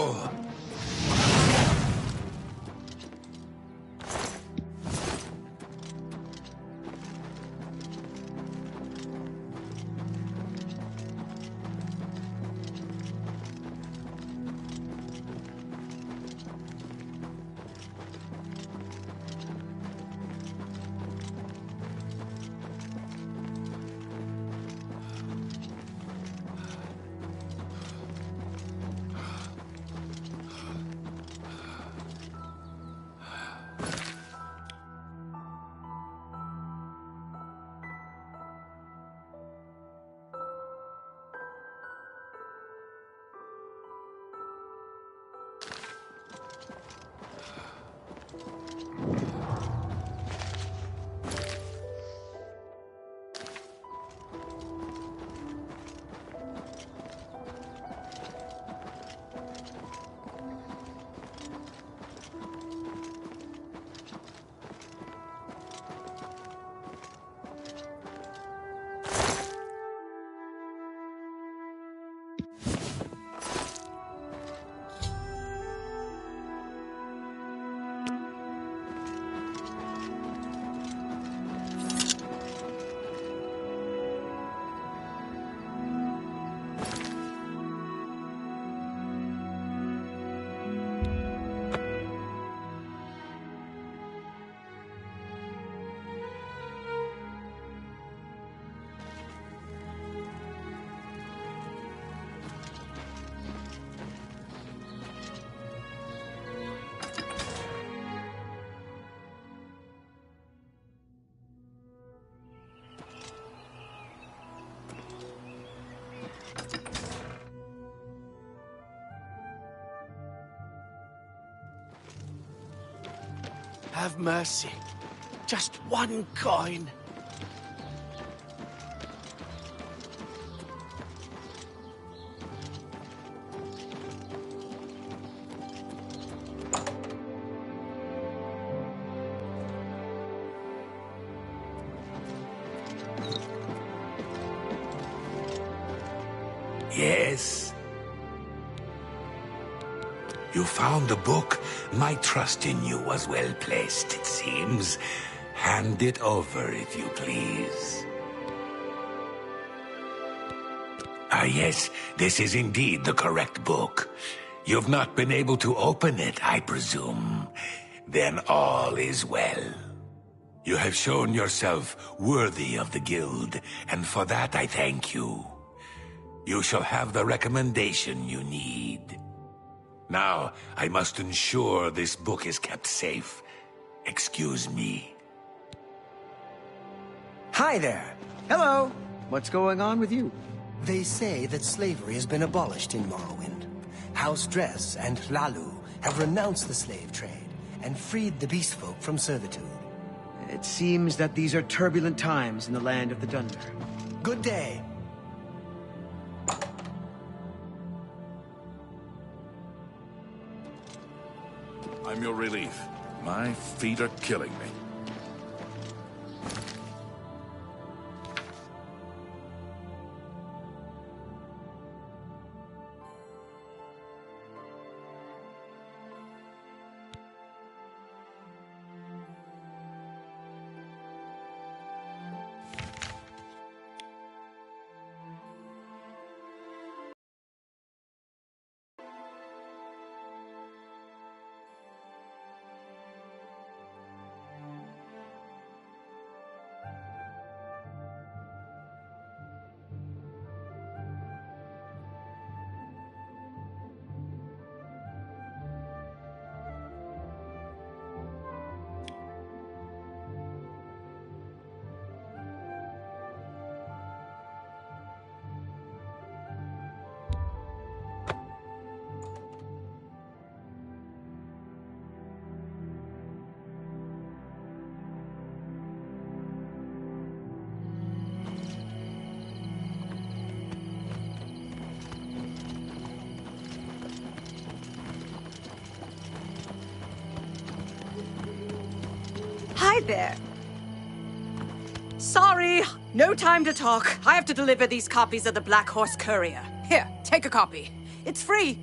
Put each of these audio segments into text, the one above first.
go! Have mercy. Just one coin. Yes? You found the book? My trust in you was well placed, it seems. Hand it over, if you please. Ah, yes, this is indeed the correct book. You've not been able to open it, I presume. Then all is well. You have shown yourself worthy of the guild, and for that I thank you. You shall have the recommendation you need. Now, I must ensure this book is kept safe. Excuse me. Hi there. Hello. What's going on with you? They say that slavery has been abolished in Morrowind. House Dress and Hlalu have renounced the slave trade and freed the beast folk from servitude. It seems that these are turbulent times in the land of the Dunder. Good day. I'm your relief. My feet are killing me. Hi there. Sorry, no time to talk. I have to deliver these copies of the Black Horse Courier. Here, take a copy. It's free.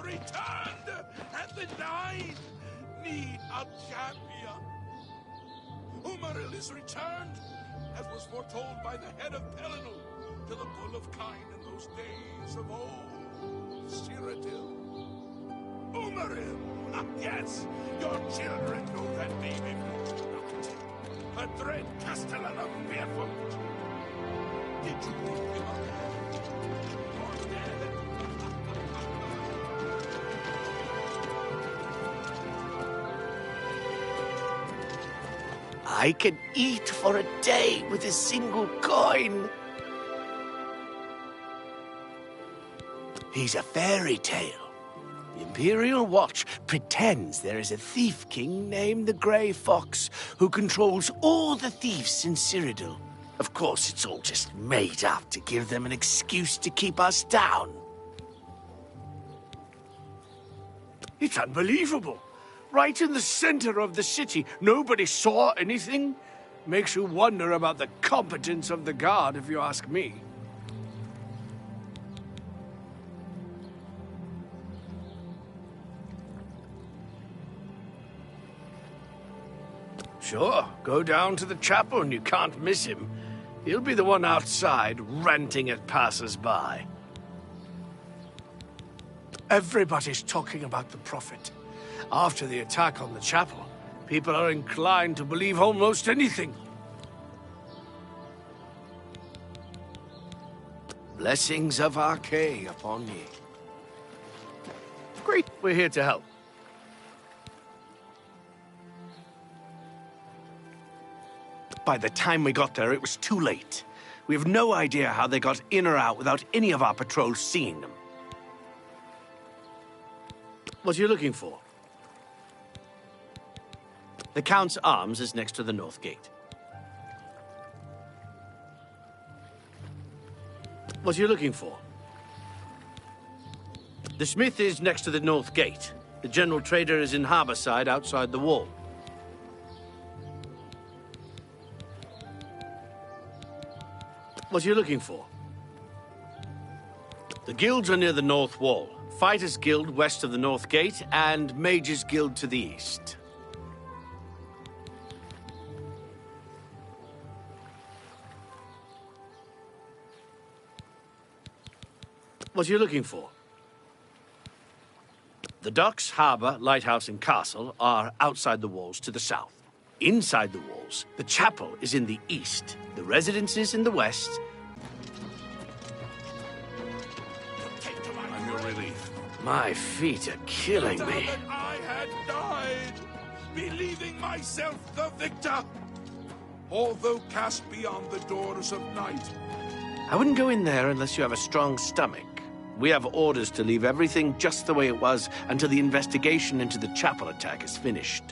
Returned, and the Nine need a champion. Umaril is returned, as was foretold by the head of Pelennor, to the Bull of Kine in those days of old. Cyrodiil. Umaril! Ah, yes, your children know that name if you do not. A dread castellan of fearful. Did you pick him up? Or dead? I can eat for a day with a single coin. He's a fairy tale. The Imperial Watch pretends there is a thief king named the Grey Fox who controls all the thieves in Cyrodiil. Of course, it's all just made up to give them an excuse to keep us down. It's unbelievable. Right in the center of the city, nobody saw anything. Makes you wonder about the competence of the guard, if you ask me. Sure, go down to the chapel and you can't miss him. He'll be the one outside, ranting at passers-by. Everybody's talking about the Prophet. After the attack on the chapel, people are inclined to believe almost anything. Blessings of Archay upon ye. Great, we're here to help. By the time we got there, it was too late. We have no idea how they got in or out without any of our patrols seeing them. What are you looking for? The Count's Arms is next to the North Gate. What are you looking for? The Smith is next to the North Gate. The general trader is in harborside outside the wall. What are you looking for? The guilds are near the north wall. Fighters Guild west of the north gate, and Mages Guild to the east. What are you looking for? The docks, harbour, lighthouse, and castle are outside the walls to the south. Inside the walls, the chapel is in the east, the residences in the west. I'm your relief. My feet are killing me. That I had died, believing myself the victor. Although cast beyond the doors of night. I wouldn't go in there unless you have a strong stomach. We have orders to leave everything just the way it was until the investigation into the chapel attack is finished.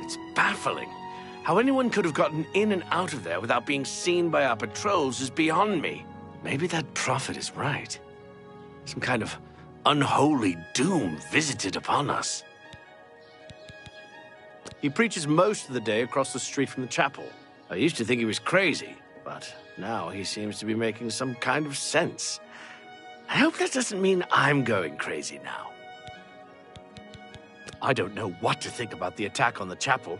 It's baffling. How anyone could have gotten in and out of there without being seen by our patrols is beyond me. Maybe that prophet is right. Some kind of unholy doom visited upon us. He preaches most of the day across the street from the chapel. I used to think he was crazy, but now he seems to be making some kind of sense. I hope that doesn't mean I'm going crazy now. I don't know what to think about the attack on the chapel.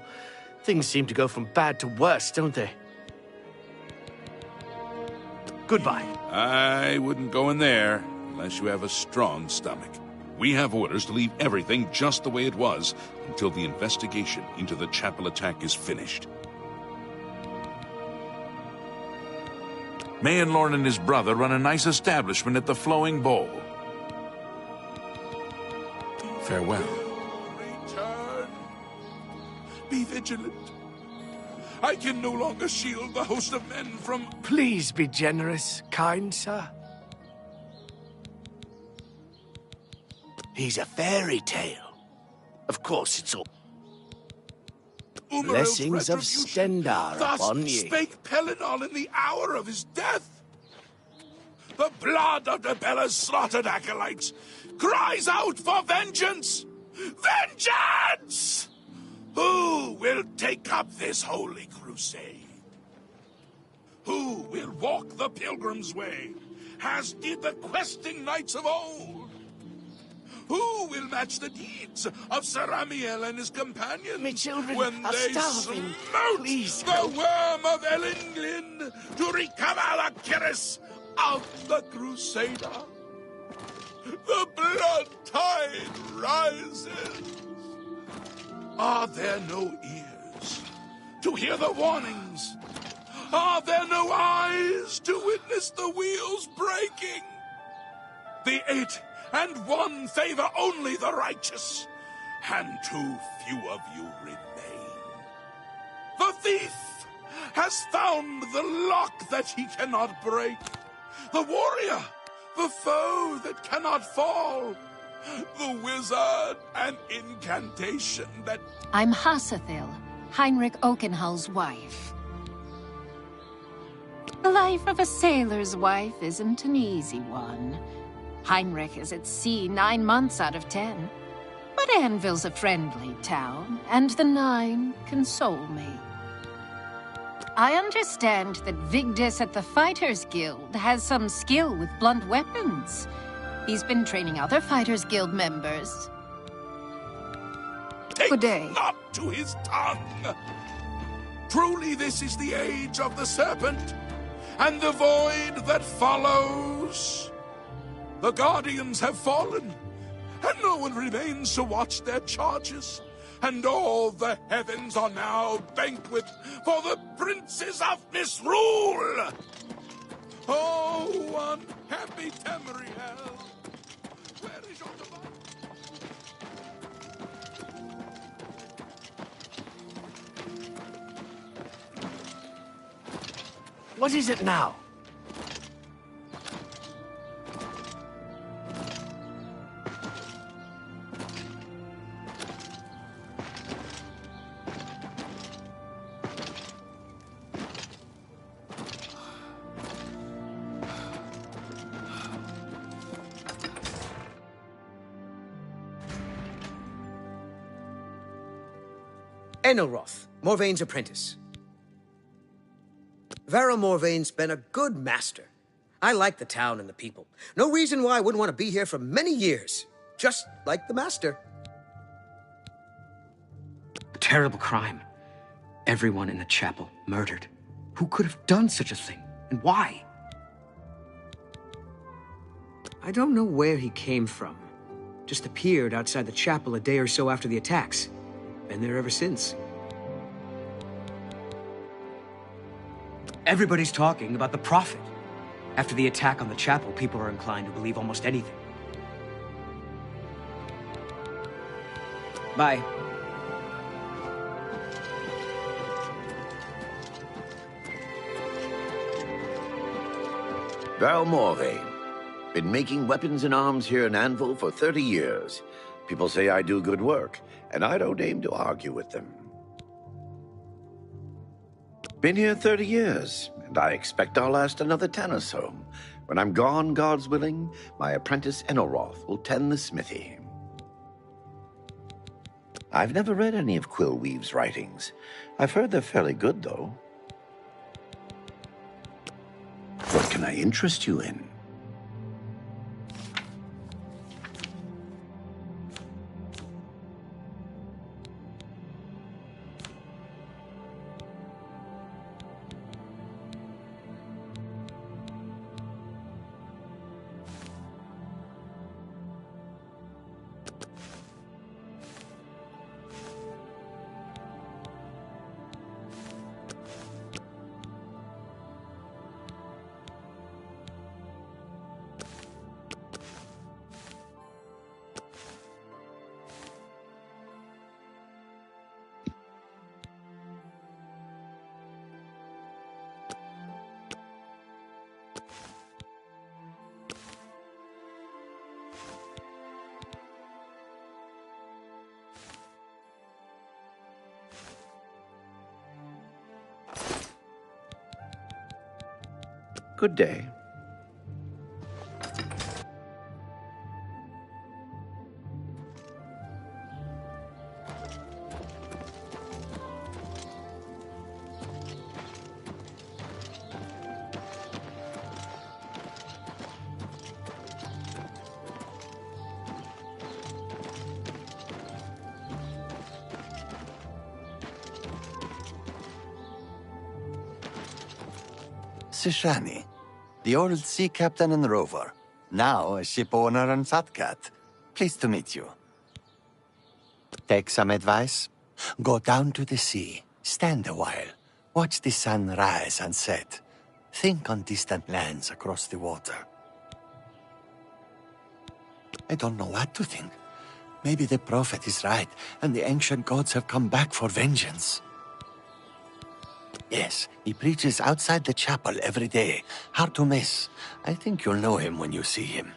Things seem to go from bad to worse, don't they? Goodbye. I wouldn't go in there unless you have a strong stomach. We have orders to leave everything just the way it was until the investigation into the chapel attack is finished. Mayenlorn and his brother run a nice establishment at the Flowing Bowl. Farewell. Return. Be vigilant. I can no longer shield the host of men from... Please be generous, kind sir. He's a fairy tale. Of course, it's all Umaril's blessings of retribution. Stendar Thus upon ye. spake Pellinol in the hour of his death. The blood of Debella's slaughtered acolytes cries out for vengeance! Vengeance! Who will take up this holy crusade? Who will walk the pilgrim's way, as did the questing knights of old? Who will match the deeds of Sir Amiel and his companions? Me children when are they starving. smote Please the help. worm of Elendil to recover the Kiris of the Crusader? The blood tide rises. Are there no ears to hear the warnings? Are there no eyes to witness the wheels breaking? The 8 and 1 favor only the righteous, and too few of you remain. The thief has found the lock that he cannot break, the warrior, the foe that cannot fall, the wizard and incantation that... I'm Hassathil, Heinrich Oakenhull's wife. The life of a sailor's wife isn't an easy one. Heinrich is at sea 9 months out of 10. But Anvil's a friendly town, and the 9 console me. I understand that Vigdis at the Fighters Guild has some skill with blunt weapons. He's been training other Fighters Guild members. Take Good day. not to his tongue. Truly this is the age of the serpent, and the void that follows. The Guardians have fallen, and no one remains to watch their charges. And all the heavens are now banquet for the princes of misrule. Oh, unhappy Tamriel, where is your divine? What is it now? Enelroth, Morvaine's apprentice. Varro Morvaine's been a good master. I like the town and the people. No reason why I wouldn't want to be here for many years. Just like the master. A terrible crime. Everyone in the chapel murdered. Who could have done such a thing, and why? I don't know where he came from. Just appeared outside the chapel a day or so after the attacks. Been there ever since. Everybody's talking about the Prophet. After the attack on the chapel, people are inclined to believe almost anything. Bye. Val Morvaine. Been making weapons and arms here in Anvil for 30 years. People say I do good work, and I don't aim to argue with them. Been here 30 years, and I expect I'll last another 10 or so. When I'm gone, God's willing, my apprentice Enelroth will tend the smithy. I've never read any of Quillweave's writings. I've heard they're fairly good, though. What can I interest you in? Good day. Sishani, the old sea captain and rover, now a ship owner and fat cat. Pleased to meet you. Take some advice. Go down to the sea, stand a while, watch the sun rise and set. Think on distant lands across the water. I don't know what to think. Maybe the prophet is right, and the ancient gods have come back for vengeance. Yes, he preaches outside the chapel every day. Hard to miss. I think you'll know him when you see him.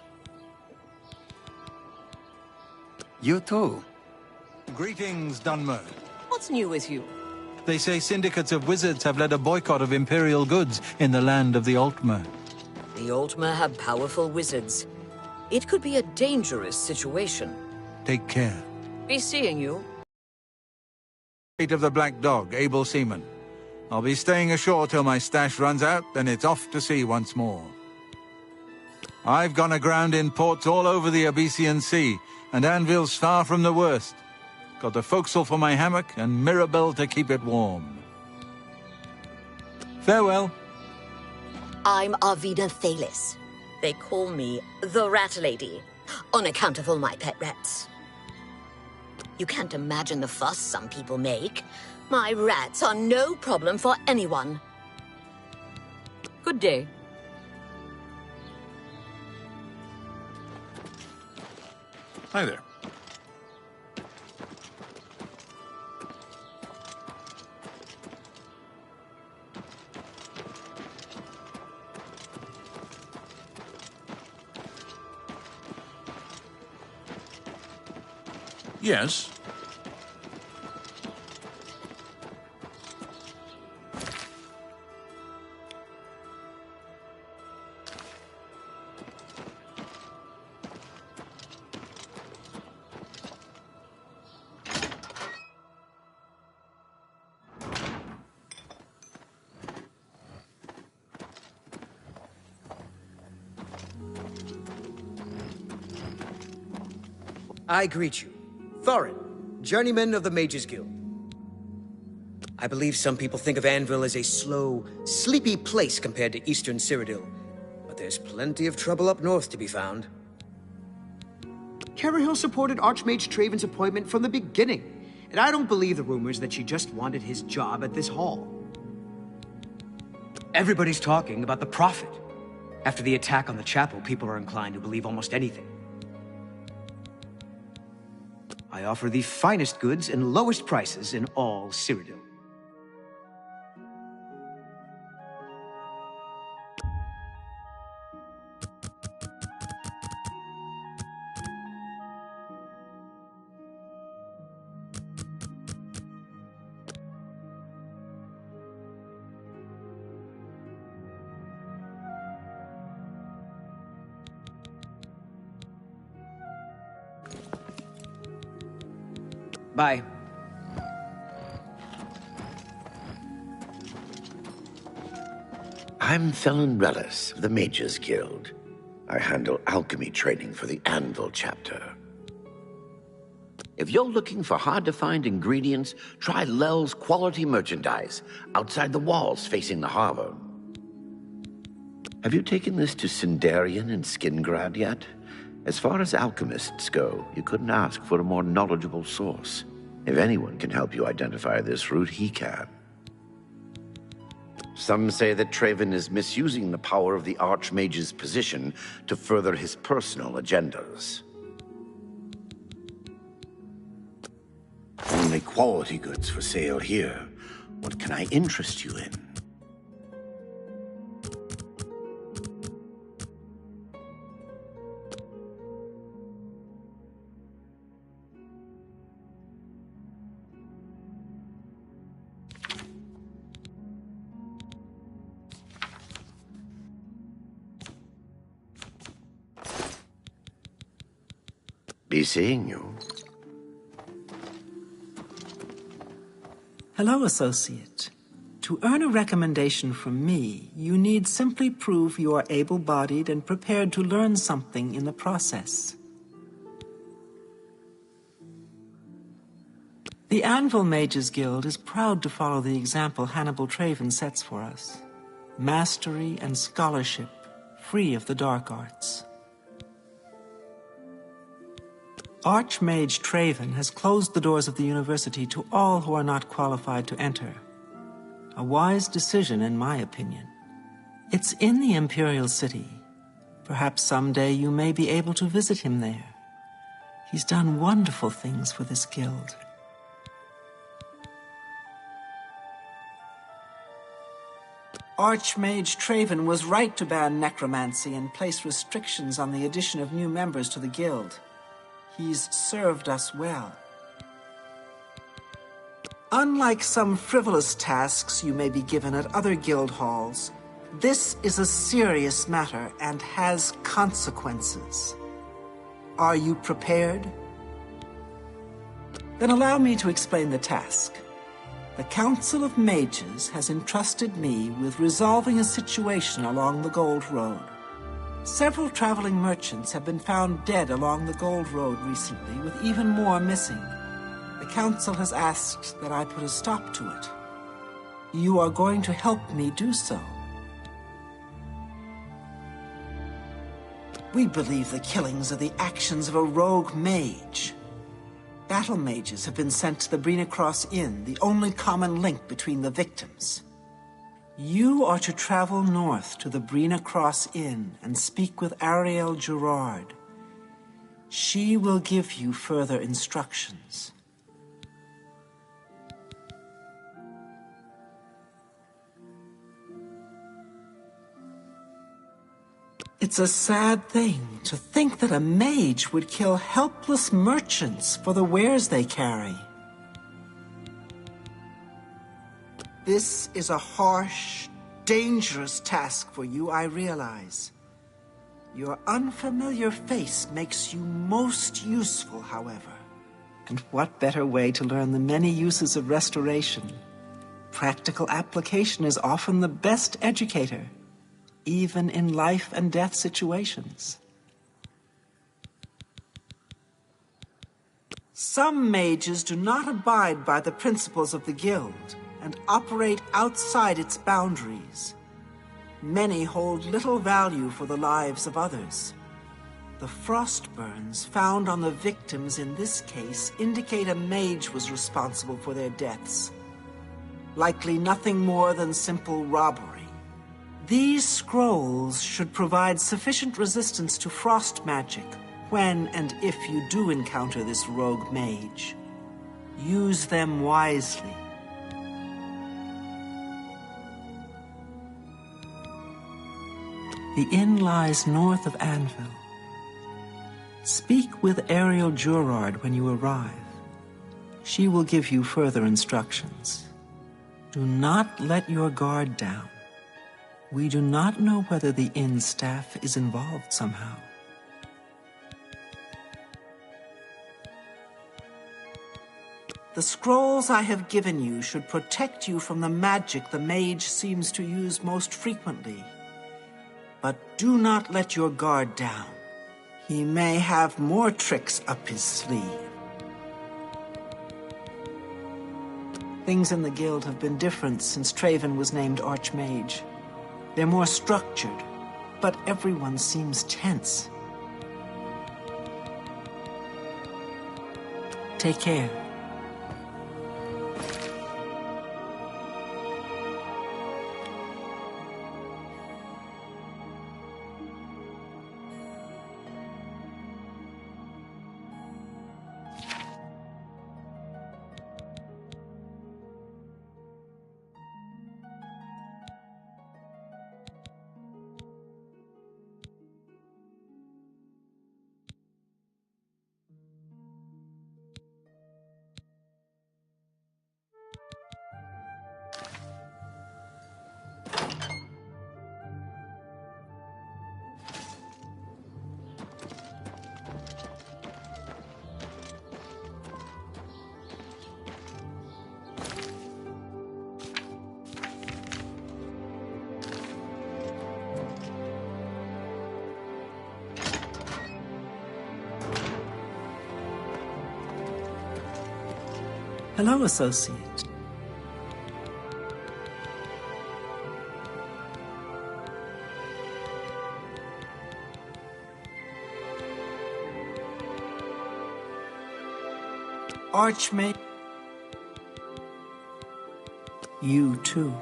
You too. Greetings, Dunmer. What's new with you? They say syndicates of wizards have led a boycott of Imperial goods in the land of the Altmer. The Altmer have powerful wizards. It could be a dangerous situation. Take care. Be seeing you. Fate of the Black Dog, able seaman. I'll be staying ashore till my stash runs out, then it's off to sea once more. I've gone aground in ports all over the Abyssian Sea, and Anvil's far from the worst. Got a forecastle for my hammock and Mirabelle to keep it warm. Farewell. I'm Arvida Thalis. They call me the Rat Lady, on account of all my pet rats. You can't imagine the fuss some people make. My rats are no problem for anyone. Good day. Hi there. Yes. I greet you. Thorin, journeyman of the Mages Guild. I believe some people think of Anvil as a slow, sleepy place compared to Eastern Cyrodiil, but there's plenty of trouble up north to be found. Carahill supported Archmage Traven's appointment from the beginning, and I don't believe the rumors that she just wanted his job at this hall. Everybody's talking about the Prophet. After the attack on the chapel, people are inclined to believe almost anything. I offer the finest goods and lowest prices in all Cyrodiil. Bye. I'm Felon Relis of the Mages Guild. I handle alchemy training for the Anvil chapter. If you're looking for hard-to-find ingredients, try Lel's quality merchandise outside the walls facing the harbor. Have you taken this to Sindarian and Skingrad yet? As far as alchemists go, you couldn't ask for a more knowledgeable source. If anyone can help you identify this route, he can. Some say that Traven is misusing the power of the Archmage's position to further his personal agendas. Only quality goods for sale here. What can I interest you in? Be seeing you. Hello, Associate. To earn a recommendation from me, you need simply prove you are able-bodied and prepared to learn something in the process. The Anvil Mages Guild is proud to follow the example Hannibal Traven sets for us. Mastery and scholarship, free of the dark arts. Archmage Traven has closed the doors of the university to all who are not qualified to enter. A wise decision, in my opinion. It's in the Imperial City. Perhaps someday you may be able to visit him there. He's done wonderful things for this guild. Archmage Traven was right to ban necromancy and place restrictions on the addition of new members to the guild. He's served us well. Unlike some frivolous tasks you may be given at other guild halls, this is a serious matter and has consequences. Are you prepared? Then allow me to explain the task. The Council of Mages has entrusted me with resolving a situation along the Gold Road. Several traveling merchants have been found dead along the Gold Road recently, with even more missing. The Council has asked that I put a stop to it. You are going to help me do so. We believe the killings are the actions of a rogue mage. Battle mages have been sent to the Brina Cross Inn, the only common link between the victims. You are to travel north to the Brina Cross Inn and speak with Ariel Gerard. She will give you further instructions. It's a sad thing to think that a mage would kill helpless merchants for the wares they carry. This is a harsh, dangerous task for you, I realize. Your unfamiliar face makes you most useful, however. And what better way to learn the many uses of restoration? Practical application is often the best educator, even in life and death situations. Some mages do not abide by the principles of the guild and operate outside its boundaries. Many hold little value for the lives of others. The frost burns found on the victims in this case indicate a mage was responsible for their deaths. Likely nothing more than simple robbery. These scrolls should provide sufficient resistance to frost magic when and if you do encounter this rogue mage. Use them wisely. The inn lies north of Anvil. Speak with Ariel Jurard when you arrive. She will give you further instructions. Do not let your guard down. We do not know whether the inn staff is involved somehow. The scrolls I have given you should protect you from the magic the mage seems to use most frequently. But do not let your guard down. He may have more tricks up his sleeve. Things in the guild have been different since Traven was named Archmage. They're more structured, but everyone seems tense. Take care. Hello, associate. Archmage. You too.